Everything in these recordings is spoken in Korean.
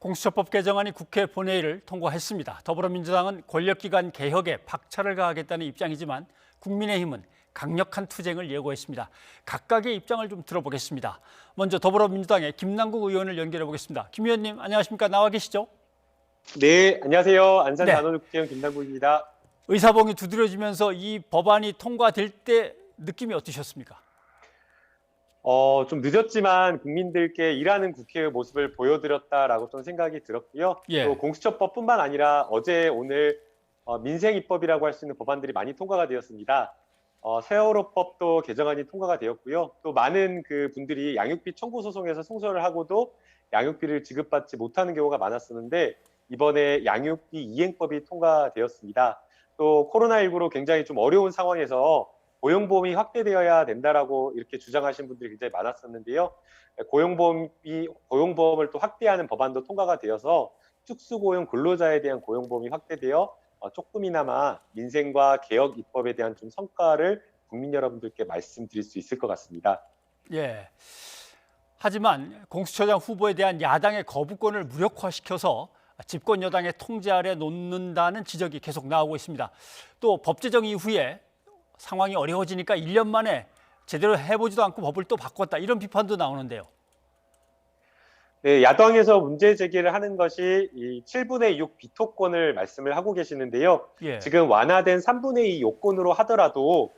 공수처법 개정안이 국회 본회의를 통과했습니다. 더불어민주당은 권력기관 개혁에 박차를 가하겠다는 입장이지만 국민의힘은 강력한 투쟁을 예고했습니다. 각각의 입장을 좀 들어보겠습니다. 먼저 더불어민주당의 김남국 의원을 연결해 보겠습니다. 김 의원님 안녕하십니까? 나와 계시죠? 네, 안녕하세요. 안산 네. 단원을 국회의원 김남국입니다. 의사봉이 두드러지면서 이 법안이 통과될 때 느낌이 어떠셨습니까? 좀 늦었지만 국민들께 일하는 국회의 모습을 보여드렸다라고 좀 생각이 들었고요. 예. 또 공수처법뿐만 아니라 어제 오늘 민생 입법이라고 할 수 있는 법안들이 많이 통과가 되었습니다. 세월호법도 개정안이 통과가 되었고요. 또 많은 그 분들이 양육비 청구 소송에서 승소를 하고도 양육비를 지급받지 못하는 경우가 많았었는데 이번에 양육비 이행법이 통과되었습니다. 또 코로나19로 굉장히 좀 어려운 상황에서 고용보험이 확대되어야 된다라고 이렇게 주장하신 분들이 굉장히 많았었는데요. 고용보험을 또 확대하는 법안도 통과가 되어서 특수고용 근로자에 대한 고용보험이 확대되어 조금이나마 민생과 개혁 입법에 대한 좀 성과를 국민 여러분들께 말씀드릴 수 있을 것 같습니다. 예. 하지만 공수처장 후보에 대한 야당의 거부권을 무력화시켜서 집권 여당의 통제 아래 놓는다는 지적이 계속 나오고 있습니다. 또 법 제정 이후에 상황이 어려워지니까 1년 만에 제대로 해보지도 않고 법을 또 바꿨다 이런 비판도 나오는데요. 네, 야당에서 문제 제기를 하는 것이 이 7분의 6 비토권을 말씀을 하고 계시는데요. 예. 지금 완화된 3분의 2 요건으로 하더라도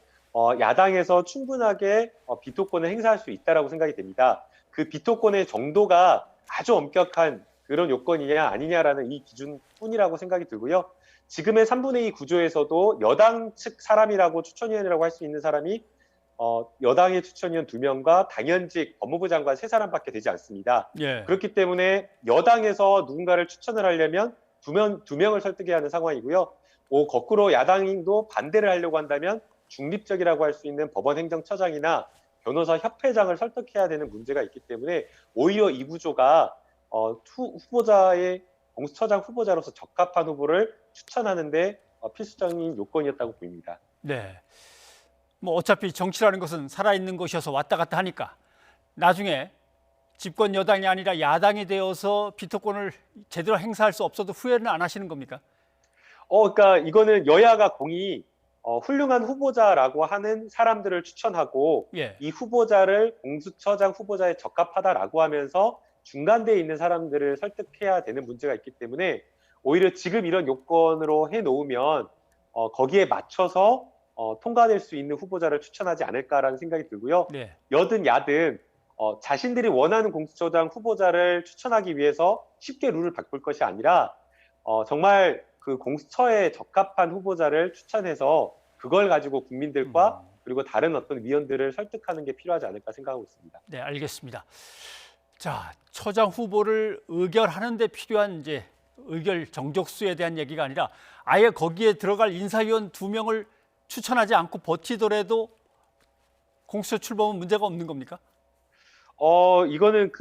야당에서 충분하게 비토권을 행사할 수 있다라고 생각이 됩니다. 그 비토권의 정도가 아주 엄격한 그런 요건이냐 아니냐라는 이 기준뿐이라고 생각이 들고요. 지금의 3분의 2 구조에서도 여당 측 사람이라고 추천위원이라고 할 수 있는 사람이 여당의 추천위원 2명과 당연직 법무부 장관 3사람밖에 되지 않습니다. 예. 그렇기 때문에 여당에서 누군가를 추천을 하려면 두 명을 설득해야 하는 상황이고요. 거꾸로 야당도 반대를 하려고 한다면 중립적이라고 할 수 있는 법원행정처장이나 변호사 협회장을 설득해야 되는 문제가 있기 때문에 오히려 이 구조가 후보자의 공수처장 후보자로서 적합한 후보를 추천하는데 필수적인 요건이었다고 보입니다. 네. 뭐 어차피 정치라는 것은 살아있는 것이어서 왔다 갔다 하니까 나중에 집권 여당이 아니라 야당이 되어서 비토권을 제대로 행사할 수 없어도 후회는 안 하시는 겁니까? 그러니까 이거는 여야가 공히 훌륭한 후보자라고 하는 사람들을 추천하고 예. 이 후보자를 공수처장 후보자에 적합하다라고 하면서 중간대에 있는 사람들을 설득해야 되는 문제가 있기 때문에 오히려 지금 이런 요건으로 해놓으면 거기에 맞춰서 통과될 수 있는 후보자를 추천하지 않을까라는 생각이 들고요. 네. 여든 야든 자신들이 원하는 공수처장 후보자를 추천하기 위해서 쉽게 룰을 바꿀 것이 아니라 정말 그 공수처에 적합한 후보자를 추천해서 그걸 가지고 국민들과 그리고 다른 어떤 위원들을 설득하는 게 필요하지 않을까 생각하고 있습니다. 네, 알겠습니다. 자, 처장 후보를 의결하는 데 필요한 이제 의결 정족수에 대한 얘기가 아니라 아예 거기에 들어갈 인사위원 2명을 추천하지 않고 버티더라도 공수처 출범은 문제가 없는 겁니까? 이거는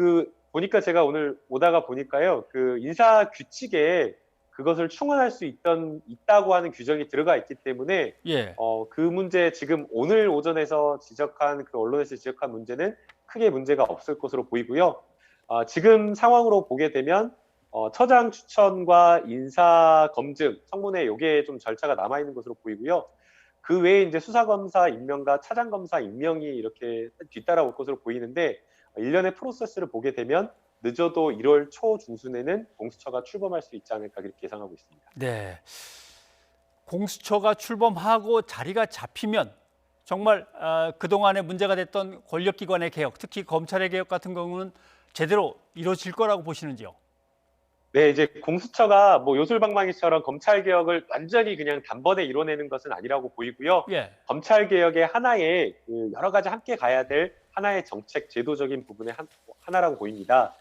보니까 제가 오늘 오다가 보니까요. 그 인사 규칙에 그것을 충원할 수 있다고 하는 규정이 들어가 있기 때문에 예. 그 문제 지금 오늘 오전에서 언론에서 지적한 문제는 크게 문제가 없을 것으로 보이고요. 지금 상황으로 보게 되면 처장 추천과 인사 검증, 청문회 요게 좀 절차가 남아 있는 것으로 보이고요. 그 외에 이제 수사검사 임명과 차장검사 임명이 이렇게 뒤따라올 것으로 보이는데 일련의 프로세스를 보게 되면 늦어도 1월 초 중순에는 공수처가 출범할 수 있지 않을까 그렇게 예상하고 있습니다. 네. 공수처가 출범하고 자리가 잡히면 정말 그동안에 문제가 됐던 권력기관의 개혁, 특히 검찰의 개혁 같은 경우는 제대로 이루어질 거라고 보시는지요? 네, 이제 공수처가 뭐 요술방망이처럼 검찰 개혁을 완전히 그냥 단번에 이뤄내는 것은 아니라고 보이고요. 예. 검찰 개혁의 하나의 여러 가지 함께 가야 될 하나의 정책 제도적인 부분의 하나라고 보입니다.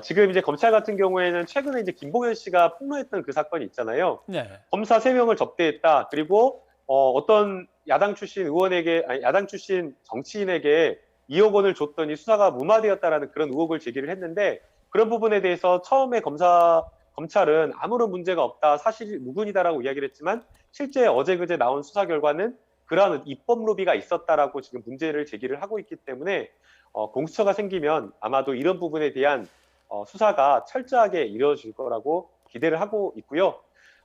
지금 이제 검찰 같은 경우에는 최근에 이제 김봉현 씨가 폭로했던 그 사건이 있잖아요. 네. 검사 3명을 접대했다. 그리고 어떤 야당 출신 정치인에게 2억 원을 줬더니 수사가 무마되었다라는 그런 의혹을 제기를 했는데 그런 부분에 대해서 처음에 검찰은 아무런 문제가 없다, 사실이 무근이다라고 이야기를 했지만 실제 어제 그제 나온 수사 결과는 그러한 입법 로비가 있었다라고 지금 문제를 제기를 하고 있기 때문에 공수처가 생기면 아마도 이런 부분에 대한 수사가 철저하게 이루어질 거라고 기대를 하고 있고요.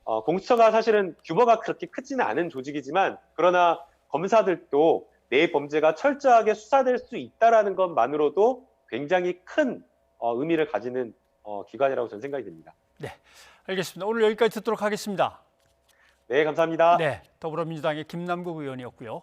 공수처가 사실은 규모가 그렇게 크지는 않은 조직이지만 그러나 검사들도 내 범죄가 철저하게 수사될 수 있다라는 것만으로도 굉장히 큰 의미를 가지는 기관이라고 저는 생각이 듭니다. 네, 알겠습니다. 오늘 여기까지 듣도록 하겠습니다. 네, 감사합니다. 네, 더불어민주당의 김남국 의원이었고요.